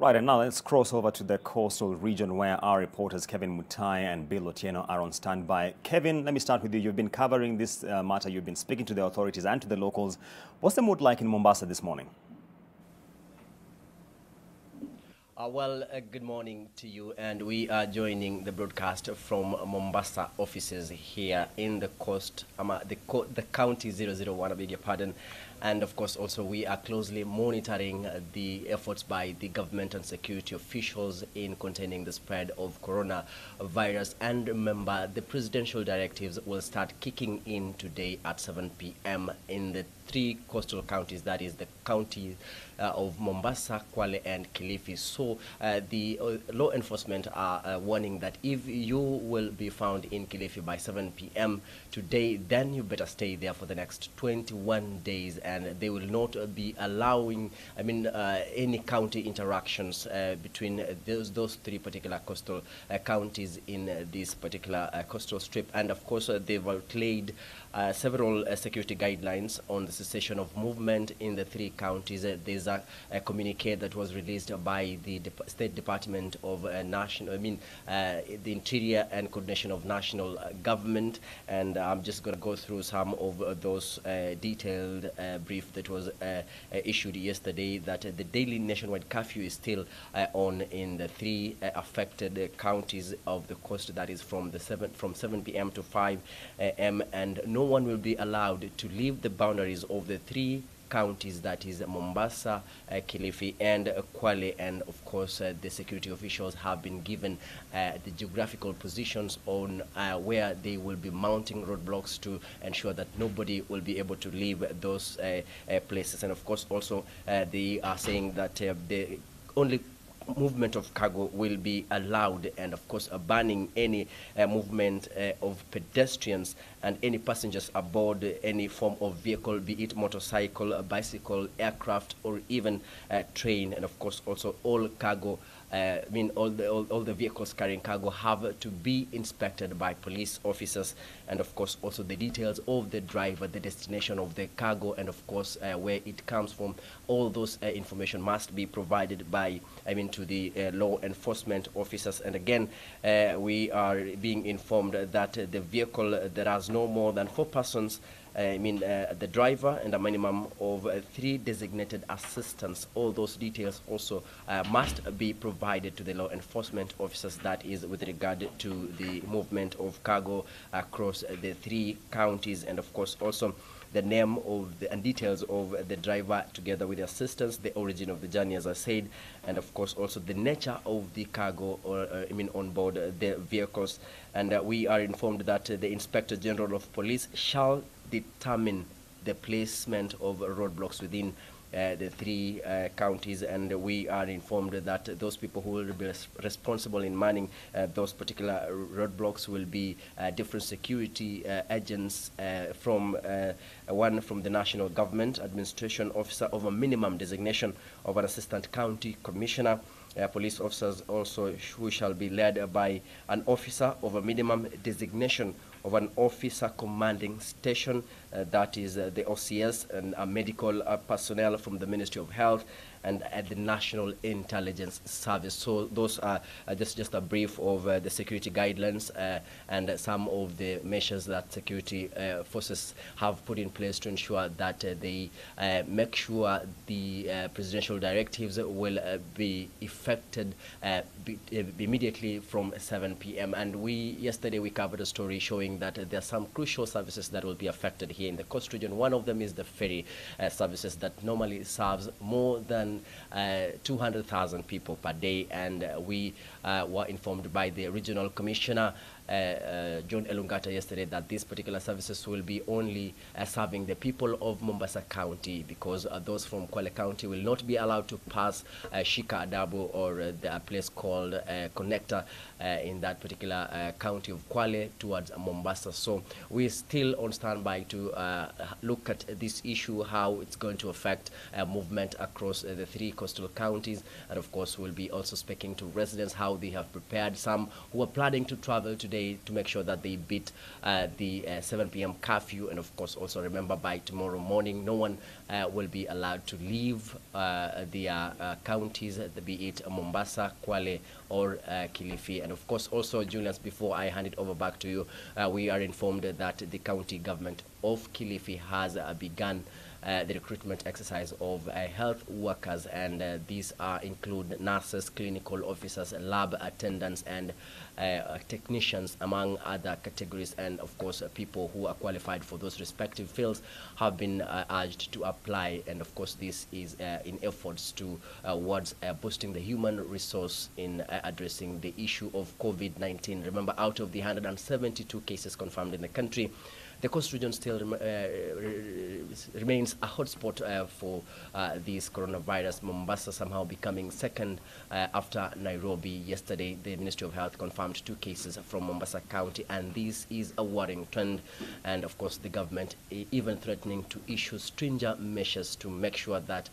Right, and now let's cross over to the coastal region where our reporters Kevin Mutai and Bill Otieno are on standby. Kevin, let me start with you. You've been covering this matter. You've been speaking to the authorities and to the locals. What's the mood like in Mombasa this morning? Good morning to you, and we are joining the broadcast from Mombasa offices here in the the county 001, I beg your pardon. And of course, also we are closely monitoring the efforts by the government and security officials in containing the spread of coronavirus. And remember, the presidential directives will start kicking in today at 7 p.m. in the three coastal counties, that is the county of Mombasa, Kwale and Kilifi. So the law enforcement are warning that if you will be found in Kilifi by 7 p.m. today, then you better stay there for the next 21 days, and they will not be allowing, any county interactions between those three particular coastal counties in this particular coastal strip. And of course, they've outlaid several security guidelines on the cessation of movement in the three counties. There's a communique that was released by the State Department of the Interior and Coordination of National Government, and I'm just going to go through some of those detailed brief that was issued yesterday, that the daily nationwide curfew is still on in the three affected counties of the coast, that is from 7 p.m. to 5 a.m. and no one will be allowed to leave the boundaries of the three counties, that is Mombasa, Kilifi and Kwale. And of course, the security officials have been given the geographical positions on where they will be mounting roadblocks to ensure that nobody will be able to leave those places. And of course, also they are saying that the only movement of cargo will be allowed, and of course banning any movement of pedestrians and any passengers aboard any form of vehicle, be it motorcycle, bicycle, aircraft or even train. And of course also all cargo, all the vehicles carrying cargo have to be inspected by police officers, and of course also the details of the driver, the destination of the cargo, and of course where it comes from. All those information must be provided by to the law enforcement officers. And again, we are being informed that the vehicle that has no more than 4 persons, the driver and a minimum of 3 designated assistants, all those details also must be provided to the law enforcement officers. That is with regard to the movement of cargo across the 3 counties, and of course also the name of and details of the driver together with the assistants, the origin of the journey, as I said, and of course also the nature of the cargo on board the vehicles. And we are informed that the Inspector General of Police shall determine the placement of roadblocks within the 3 counties, and we are informed that those people who will be responsible in manning those particular roadblocks will be different security agents from one from the national government, administration officer of a minimum designation of an assistant county commissioner, police officers also who shall be led by an officer of a minimum designation of an officer commanding station, that is the OCS, and medical personnel from the Ministry of Health and the National Intelligence Service. So those are just a brief of the security guidelines and some of the measures that security forces have put in place to ensure that they make sure the presidential directives will be effected immediately from 7 p.m. And yesterday we covered a story showing that there are some crucial services that will be affected here in the coast region. One of them is the ferry services that normally serves more than 200,000 people per day, and we were informed by the regional commissioner John Elungata yesterday that these particular services will be only serving the people of Mombasa County, because those from Kwale County will not be allowed to pass Shika Adabu or the place called Connector in that particular county of Kwale towards Mombasa. So we're still on standby to look at this issue, how it's going to affect movement across the 3 coastal counties, and of course we'll be also speaking to residents how they have prepared. Some who are planning to travel today to make sure that they beat the 7 p.m. curfew. And of course, also remember, by tomorrow morning, no one will be allowed to leave their counties, be it Mombasa, Kwale, or Kilifi. And of course, also, Julius, before I hand it over back to you, we are informed that the county government of Kilifi has begun the recruitment exercise of health workers, and these include nurses, clinical officers, lab attendants, and technicians, among other categories. And of course, people who are qualified for those respective fields have been urged to apply. And of course, this is in efforts towards boosting the human resource in addressing the issue of COVID-19. Remember, out of the 172 cases confirmed in the country, the Coast region still remains a hotspot for this coronavirus. Mombasa somehow becoming second after Nairobi. Yesterday, the Ministry of Health confirmed 2 cases from Mombasa County, and this is a worrying trend. And of course, the government even threatening to issue stringent measures to make sure that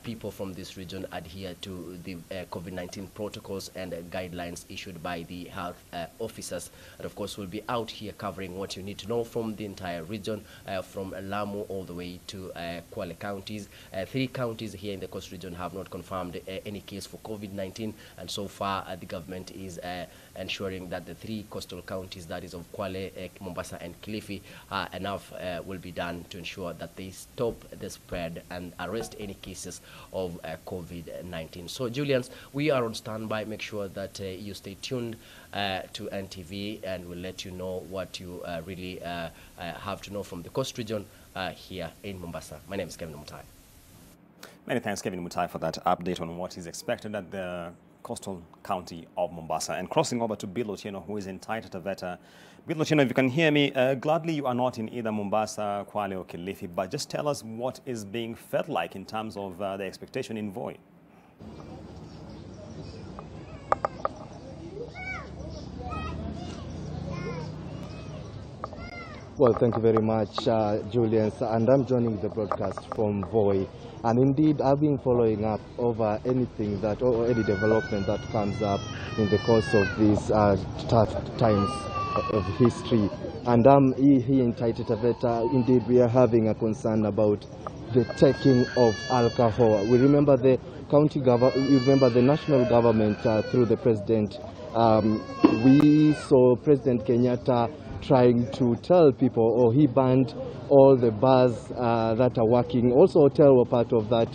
people from this region adhere to the COVID-19 protocols and guidelines issued by the health officers. And of course, we'll be out here covering what you need to know from the entire region, from Lamu all the way to Kwale counties. 3 counties here in the Coast region have not confirmed any case for COVID-19, and so far the government is ensuring that the 3 coastal counties, that is of Kwale, Mombasa, and Kilifi, enough will be done to ensure that they stop the spread and arrest any cases of COVID-19. So, Julians, we are on standby. Make sure that you stay tuned to NTV, and we'll let you know what you really have to know from the Coast region here in Mombasa. My name is Kevin Mutai. Many thanks, Kevin Mutai, for that update on what is expected at the coastal county of Mombasa. And crossing over to Bill Otieno, who is in Taita Taveta. Bill Otieno, if you can hear me, gladly you are not in either Mombasa, Kwale, or Kilifi, but just tell us what is being felt like in terms of the expectation in Voi. Well, thank you very much, Julian. And I'm joining the broadcast from Voi. And indeed, I've been following up over anything that, or any development that comes up in the course of these tough times of history. And here in Taita Taveta, indeed, we are having a concern about the taking of alcohol. We remember the county government, we remember the national government through the president. We saw President Kenyatta trying to tell people, or he banned all the bars that are working. Also, hotel were part of that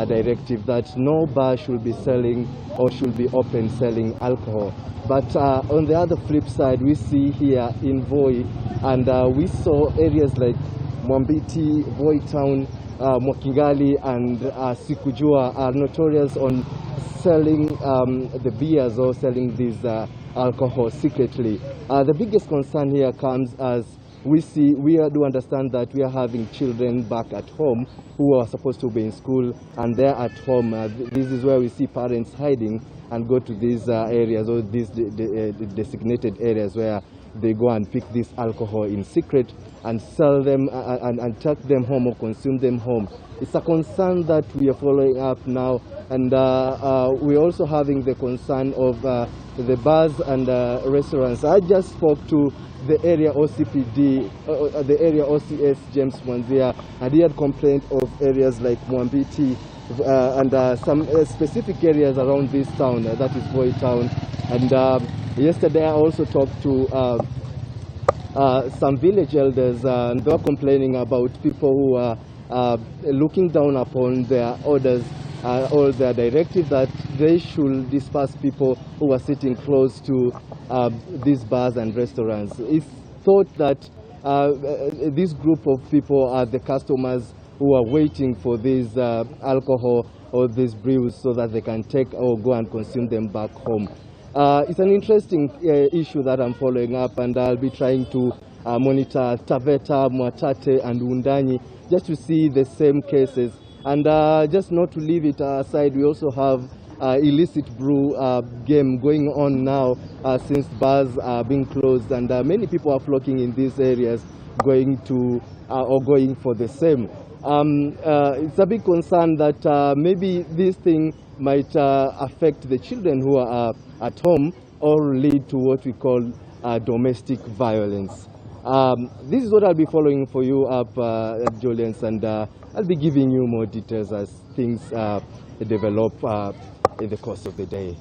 directive, that no bar should be selling or should be open selling alcohol. But on the other flip side, we see here in Voi, and we saw areas like Mwambiti, Voi Town, Mwakingali, and Sikujua are notorious on selling the beers or selling these alcohol secretly. The biggest concern here comes as we do understand that we are having children back at home who are supposed to be in school, and they're at home. This is where we see parents hiding and go to these areas, or these designated areas where they go and pick this alcohol in secret and sell them and take them home or consume them home. It's a concern that we are following up now, and we're also having the concern of the bars and restaurants. I just spoke to the area OCPD, the area OCS James Mwanzia, and he had complained of areas like Mwambiti and some specific areas around this town, that is Voi Town. And yesterday I also talked to some village elders, and they were complaining about people who are looking down upon their orders or their directive that they should disperse people who are sitting close to these bars and restaurants. It's thought that this group of people are the customers who are waiting for this alcohol or these brews so that they can take or go and consume them back home. It's an interesting issue that I'm following up, and I'll be trying to monitor Taveta, Mwatate, and Undanyi just to see the same cases. And just not to leave it aside, we also have illicit brew game going on now since bars are being closed, and many people are flocking in these areas going to or going for the same. It's a big concern that maybe this thing might affect the children who are at home, all lead to what we call domestic violence. This is what I'll be following for you up, Julians, and I'll be giving you more details as things develop in the course of the day.